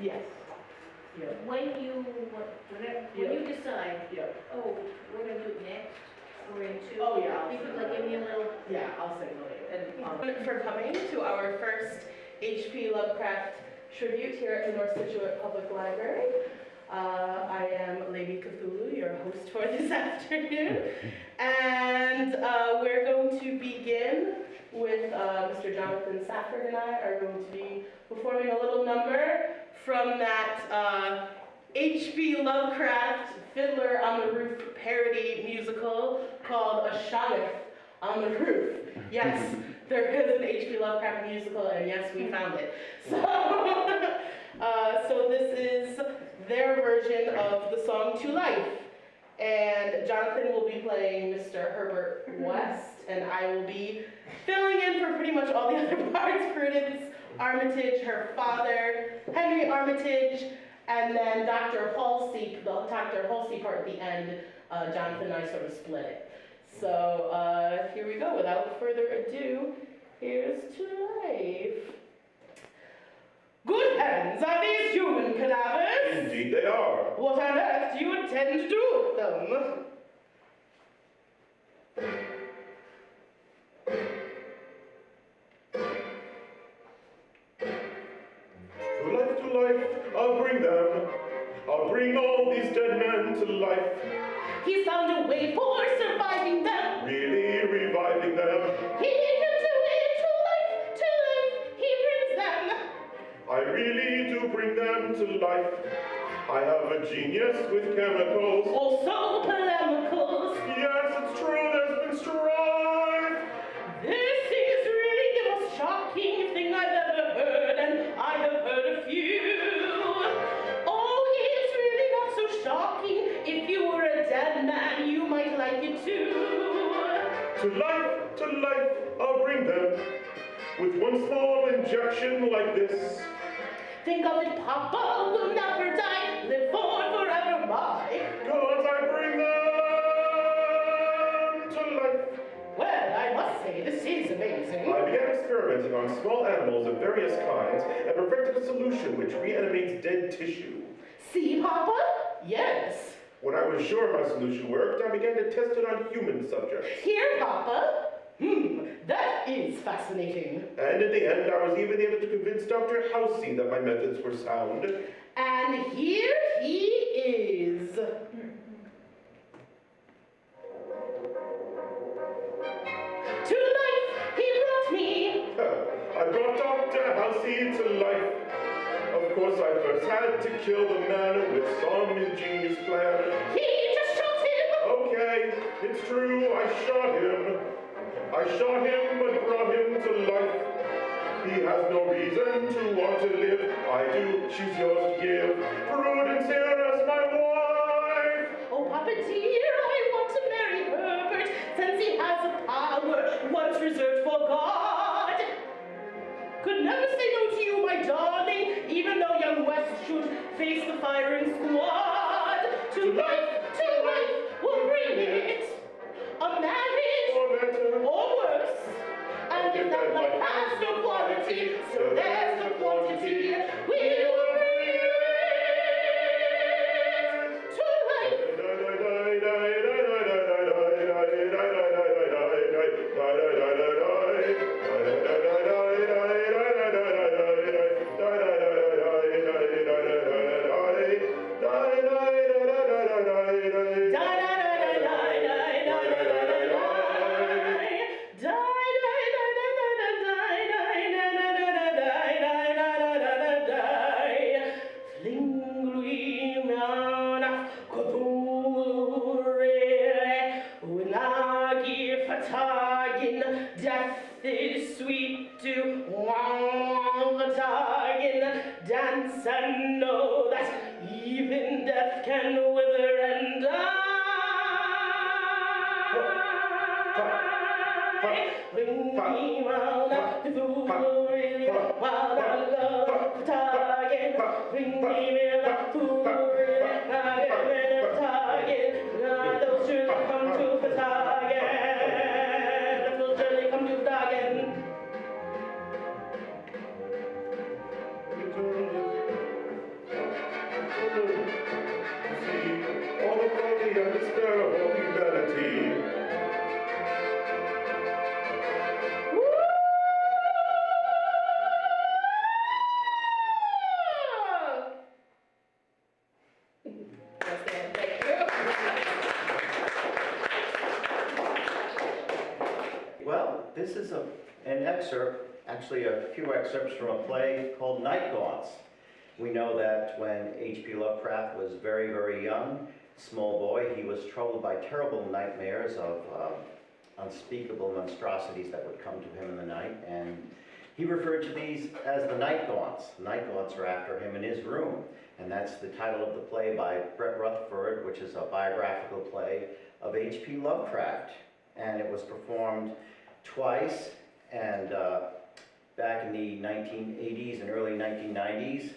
Yes. Yeah. When you decide, Yeah. oh, we're gonna do it next, we're into. Oh, yeah. You could like give me a little. Yeah, I'll signal you. And for coming to our first H.P. Lovecraft tribute here at the North Scituate Public Library. I am Lady Cthulhu, your host for this afternoon. And we're going to begin with Mr. Jonathan Safford and I are going to be performing a little number from that H.P. Lovecraft Fiddler on the Roof parody musical called A Shoggoth on the Roof. Yes, there is an H.P. Lovecraft musical, and yes, we found it. So this is their version of the song To Life. And Jonathan will be playing Mr. Herbert West, and I will be filling in for pretty much all the other parts. Prudence Armitage, her father, Henry Armitage, and then Dr. Halsey, the Dr. Halsey part at the end, Jonathan and I sort of split it. So here we go. Without further ado, here's To Life. Good heavens, are these human cadavers? Indeed they are. What on earth do you intend to do with them? To life, I'll bring them. I'll bring all these dead men to life. He's found a way for surviving them. Really reviving them. He can do it to life, he brings them. I really do bring them to life. I have a genius with chemicals. Also polemicals. Yes, it's true, there's been strife. This is really the most shocking thing I've ever heard, and I have heard a few. Oh, it's really not so shocking. If you were a dead man, you might like it too. To life, I'll bring them. With one small injection like this. Think of it, Papa, will never die, live on forever, my. Gods, I bring them to life. Well, I must say, this is amazing. I began experimenting on small animals of various kinds and perfected a solution which reanimates dead tissue. See, Papa? Yes. When I was sure my solution worked, I began to test it on human subjects. Here, Papa. That is fascinating. And in the end, I was even able to convince Dr. Halsey that my methods were sound. And here he is. To life, he brought me. I brought Dr. Halsey to life. Of course, I first had to kill the man with some ingenious plan. He just shot him. Okay, it's true, I shot him. I shot him, but brought him to life. He has no reason to want to live. I do, she's yours to give. Prudence here as my wife. Oh, Papa dear, I want to marry Herbert, since he has a power once reserved for God. Could never say no to you, my darling, even though young West should face the firing squad. To life, we'll bring it. A marriage, or worse. And if that life has no quality, so there's the quantity, we will bring it to life. Death is sweet to dance and know that even death can wither and die. Bring me round up the fool, really wild and love the target. Bring me round up the fool, really the target. Those surely come to the target. Those surely come to the target. See, all the folly and despair of all humanity. Well, this is an excerpt, actually a few excerpts from a play called Night Gaunts. We know that when H.P. Lovecraft was very, very young, small boy, he was troubled by terrible nightmares of unspeakable monstrosities that would come to him in the night, and he referred to these as the Night Gaunts. Night Gaunts are after him in his room, and that's the title of the play by Brett Rutherford, which is a biographical play of H.P. Lovecraft, and it was performed twice, and back in the 1980s and early 1990s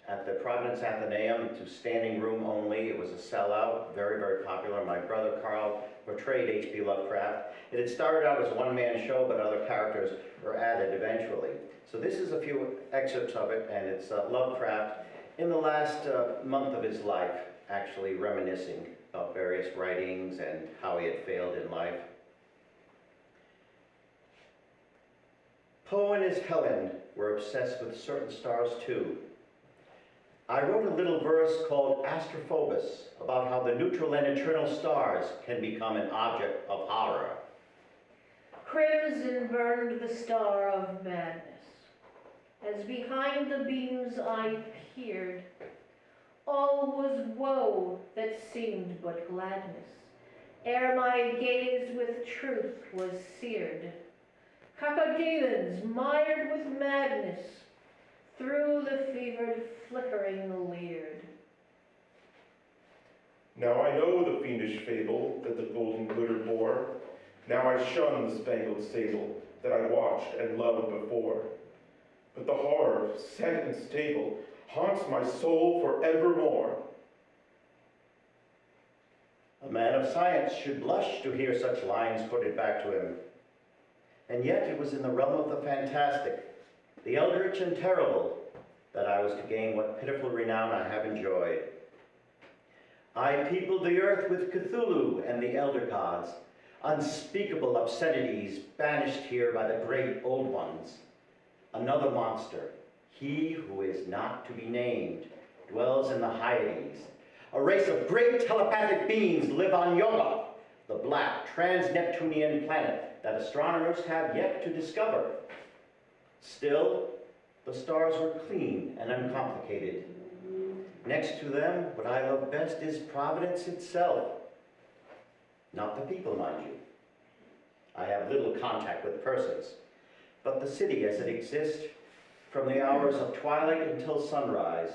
at the Providence Athenaeum to standing room only. It was a sellout, very, very popular. My brother Carl portrayed H.P. Lovecraft. It had started out as a one-man show, but other characters were added eventually. So this is a few excerpts of it, and it's Lovecraft in the last month of his life, actually reminiscing of various writings and how he had failed in life. Poe and his Helen were obsessed with certain stars too. I wrote a little verse called Astrophobos about how the neutral and eternal stars can become an object of horror. Crimson burned the star of madness, as behind the beams I peered, all was woe that seemed but gladness, ere my gaze with truth was seared. Cacodemons mired with madness, through the fevered flickering leered. Now I know the fiendish fable that the golden glitter bore. Now I shun the spangled sable that I watched and loved before. But the horror, set and stable, haunts my soul forevermore. A man of science should blush to hear such lines quoted back to him. And yet it was in the realm of the fantastic, the eldritch and terrible, that I was to gain what pitiful renown I have enjoyed. I peopled the earth with Cthulhu and the elder gods, unspeakable obscenities banished here by the great old ones. Another monster, he who is not to be named, dwells in the Hyades. A race of great telepathic beings live on Shoggoth, the black trans-Neptunian planet that astronomers have yet to discover. Still, the stars were clean and uncomplicated. Next to them, what I love best is Providence itself. Not the people, mind you. I have little contact with persons, but the city as it exists, from the hours of twilight until sunrise.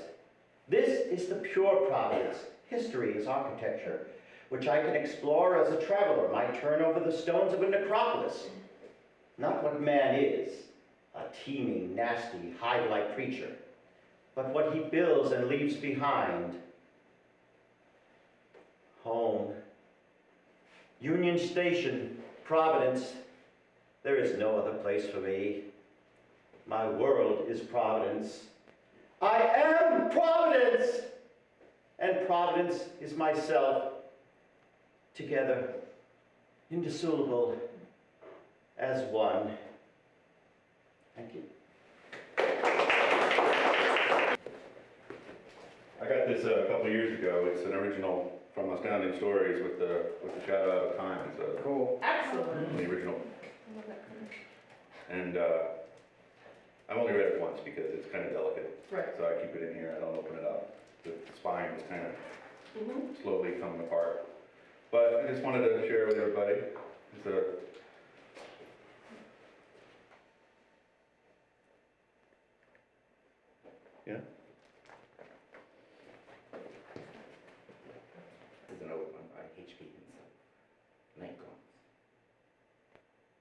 This is the pure Providence. History is architecture, which I can explore as a traveler might turn over the stones of a necropolis. Not what man is, a teeming, nasty, hive-like creature, but what he builds and leaves behind. Home. Union Station, Providence. There is no other place for me. My world is Providence. I am Providence! And Providence is myself. Together, indissoluble, as one. Thank you. I got this a couple of years ago. It's an original from Astounding Stories with the Shadow Out of Time. It's a Cool. Excellent. the original, and I've only read it once because it's kind of delicate, Right. so I keep it in here. I don't open it up. The spine is kind of Mm-hmm. slowly coming apart. But I just wanted to share with everybody. It's a yeah. This is an old one by H.P. Night Gaunts.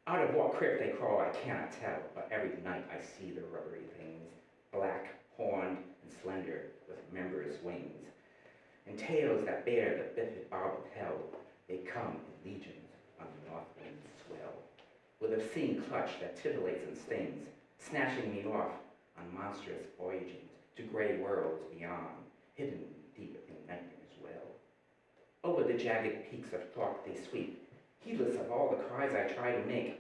Out of what crypt they crawl, I cannot tell, but every night I see the rubbery things, black, horned, and slender, with members' wings, and tails that bear the biffid barb of hell. They come in legions on the north wind's swell, with obscene clutch that titillates and stings, snatching me off on monstrous voyagings to gray worlds beyond, hidden deep jagged peaks of thought they sweep, heedless of all the cries I try to make,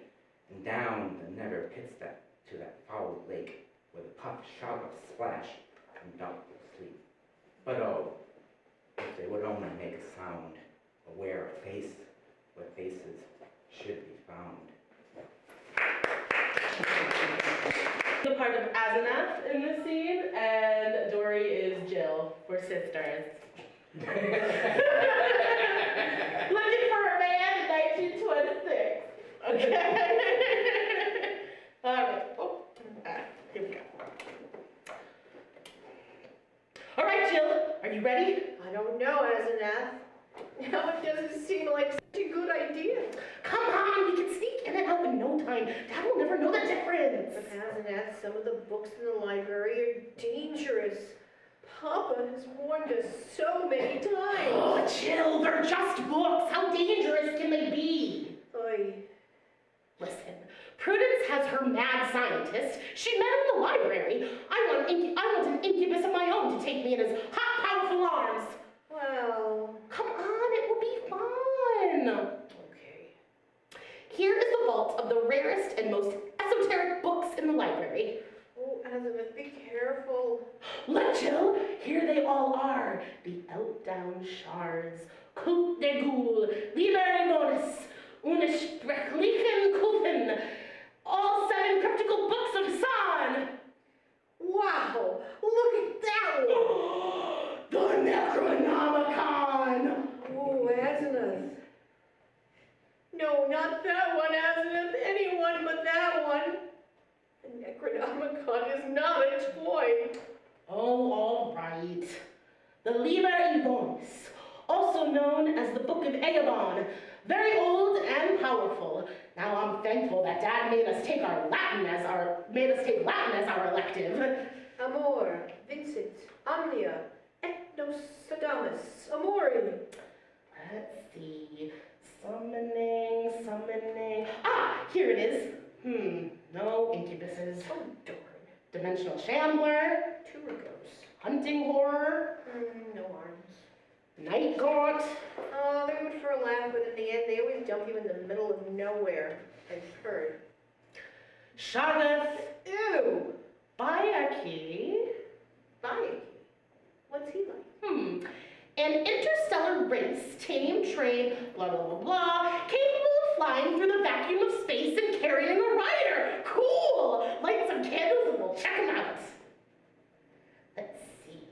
and down the nether pits to that foul lake, where the puff Shoggoth splash in doubtful sleep. But oh, if they would only make a sound, aware of face where faces should be found. The part of Asenath in the scene, and Dori is Jill. We're sisters. Looking for a man in 1926. Okay. All right. Oh, here we go. All right, Jill. Are you ready? I don't know, Asenath. Now it doesn't seem like such a good idea. Come on, we can sneak in and out in no time. Dad will never know the difference. But Asenath, some of the books in the library are dangerous. Papa has warned us so many times. Oh, Jill, they're just books. How dangerous can they be? Listen, Prudence has her mad scientist. She met him in the library. I want an incubus of my own to take me in his hot, powerful arms. Well, Come on, it will be fun. okay. Here is the vault of the rarest and most esoteric books in the library. Oh, Asenath, be careful. Look, Jill, here they all are. The Outdown Shards, Coup de Ghoul, Liberationis, Unsprechlichen Kuchen, all 7 cryptical books of San. Wow, look at that one. The Necronomicon. Oh, Asenath. No, not that one, Asenath. Anyone but that one. The Necronomicon is not a toy. Oh, all right. The Liber Ivonis, also known as the Book of Eabon, very old and powerful. Now I'm thankful that Dad made us take Latin as our elective. Amor, Vincit, Omnia, Ethnosodamus, Amori. Let's see. Summoning. Ah, here it is. No incubuses. Oh, darn. Dimensional Shambler, Turgos. Hunting Horror, No arms. Night Gaunt. Oh, they're good for a laugh, but in the end, they always dump you in the middle of nowhere. I've heard. Shoggoth, Ew! Bayaki. Bayaki. What's he like? An interstellar race, tame, trained, blah, blah, blah, blah, capable of flying through the vacuum of space and carrying a rider. Cool! Light some candles and we'll check them out. Let's see.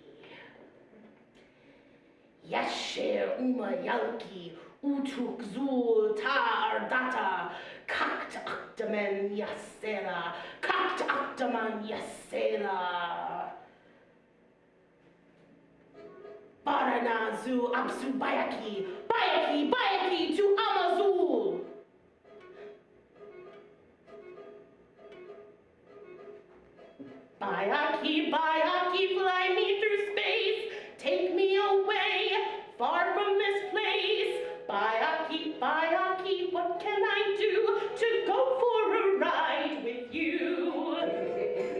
Yasher Umayalki Utuk Zul Tar Data Kakt Aktaman Yasera Kakt Aktaman Yasera Baranazu Absu Bayaki to Amazul. Bayaki, fly me through space, take me away, far from this place. Bayaki, what can I do to go for a ride with you?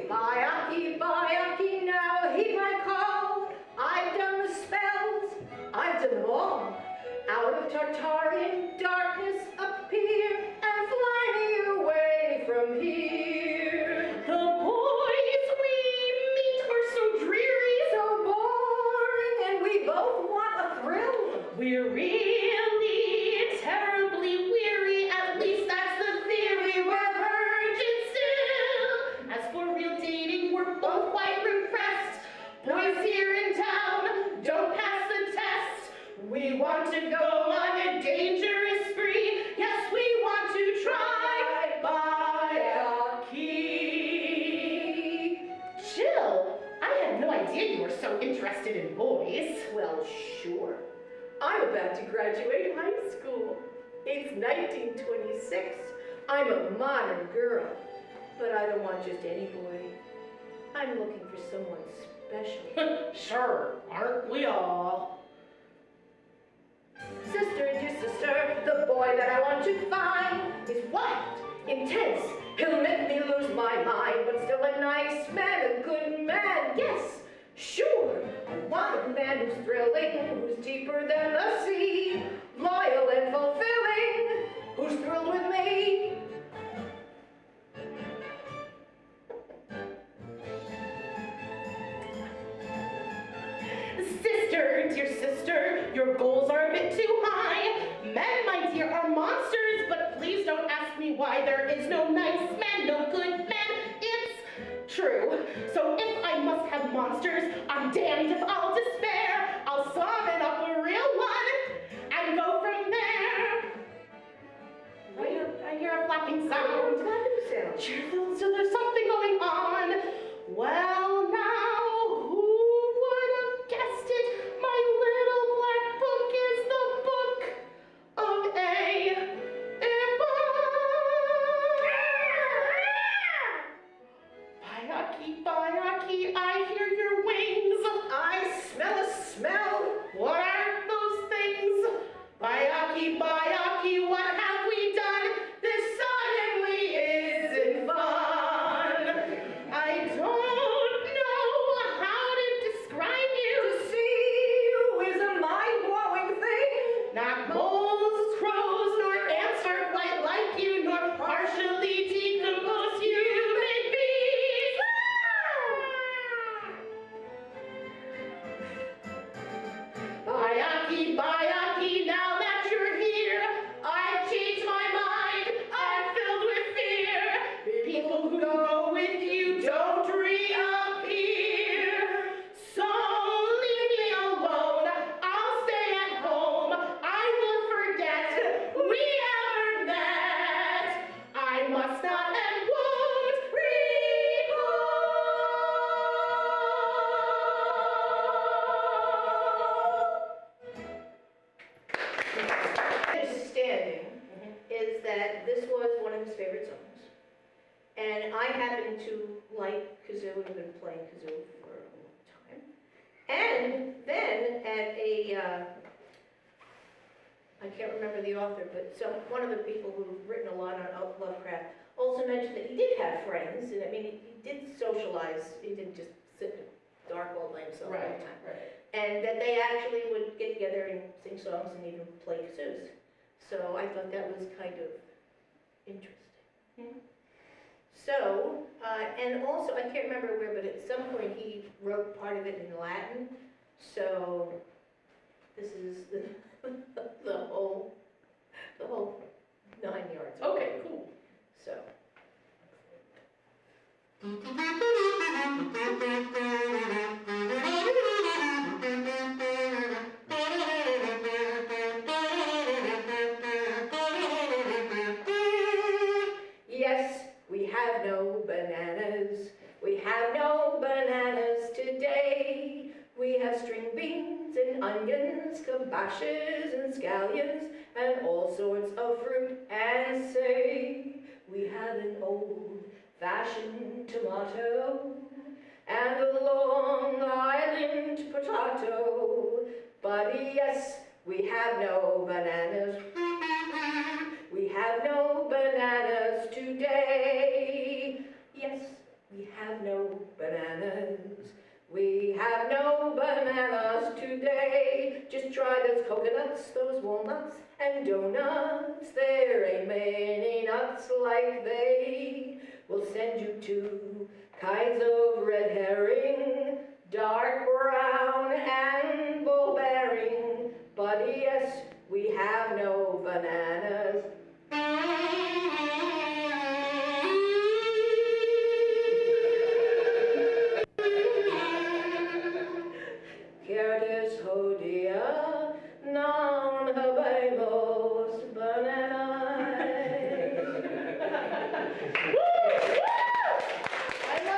Bayaki, now heed my call. I've done the spells, I've done them all. Out of Tartarian darkness appear and fly me away from here. The boys we meet are so dreary, So boring, and we both want a thrill. we're really terribly weary, at least that's the theory, we're virgin still. As for real dating, we're both quite repressed. Boys here in town don't pass the test. We want to go on a dangerous spree. Yes, we want to try Bayaki. Jill, I had no idea you were so interested in boys. Well, sure. I'm about to graduate high school. It's 1926. I'm a modern girl. But I don't want just any boy. I'm looking for someone special. Sure, aren't we all? Sister, dear sister, the boy that I want to find is wild, intense. He'll make me lose my mind, but still a nice man, a good man. Yes, sure. I want a man who's thrilling, who's deeper than the sea. sister, dear sister, your goals are a bit too high. Men, my dear, are monsters, but please don't ask me why. There is no nice man, no good men. It's true. So if I must have monsters, I'm damned if I'll despair. I'll summon up a real one and go from there. I hear a flapping sound. Cheerful, so there's something going on. Well, now, who would have guessed it? My little black book is the book of A. Bayaki, Bayaki, I hear your wings. I smell a smell. What are those things? Bayaki, Bayaki, what have we done? This suddenly isn't fun. I don't know how to describe you. To see you is a mind-blowing thing. Not moles, crows, nor ants are quite like you, nor partially decomposed human beings. Bayaki, Bayaki, now that you're here, I've changed my mind, I'm filled with fear. People who go with you don't reappear. So leave me alone, I'll stay at home, I will forget we ever met. I must not and won't recall. Understanding is that this was one of his favorite songs. And I happen to like kazoo and have been playing kazoo for a long time. And then at I can't remember the author, but one of the people who've written a lot on Lovecraft also mentioned that he did have friends, and I mean, he did socialize, he didn't just sit in the dark all by himself all the time. Right. And that they actually would get together and sing songs and even play kazoos. So I thought that was kind of interesting. So, and also, I can't remember where, but at some point he wrote part of it in Latin. So this is the whole 9 yards. Okay, cool. So. Yes, we have no bananas. We have no bananas today. We have string beans and onions, kabashes and scallions, and all sorts of fruit and say. We have an old-fashioned tomato and a Long Island potato. But yes, we have no bananas. We have no bananas today. Yes, we have no bananas. We have no bananas today. Just try those coconuts, those walnuts, and donuts. There ain't many nuts like they. We'll send you 2 kinds of red herring, dark brown and bull-bearing. But yes, we have no bananas. Certes hodea non habemos bananae.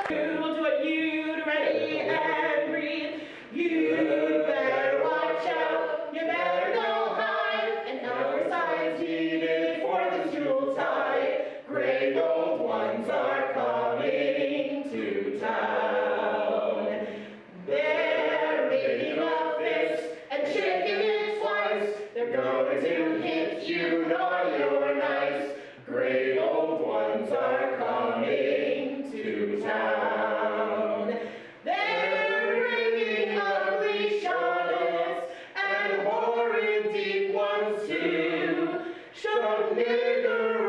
You will do what you'd ready and breathe. You better watch out. You better go hide. And our sides needed for the Yuletide. Great old ones are coming to town. They're making a fist and shaking it twice. They're going to hit you, naughty or nice. Great old ones are coming to town. They're bringing ugly Shoggoths and horrid deep ones too. Shoggoth, N.E.A.R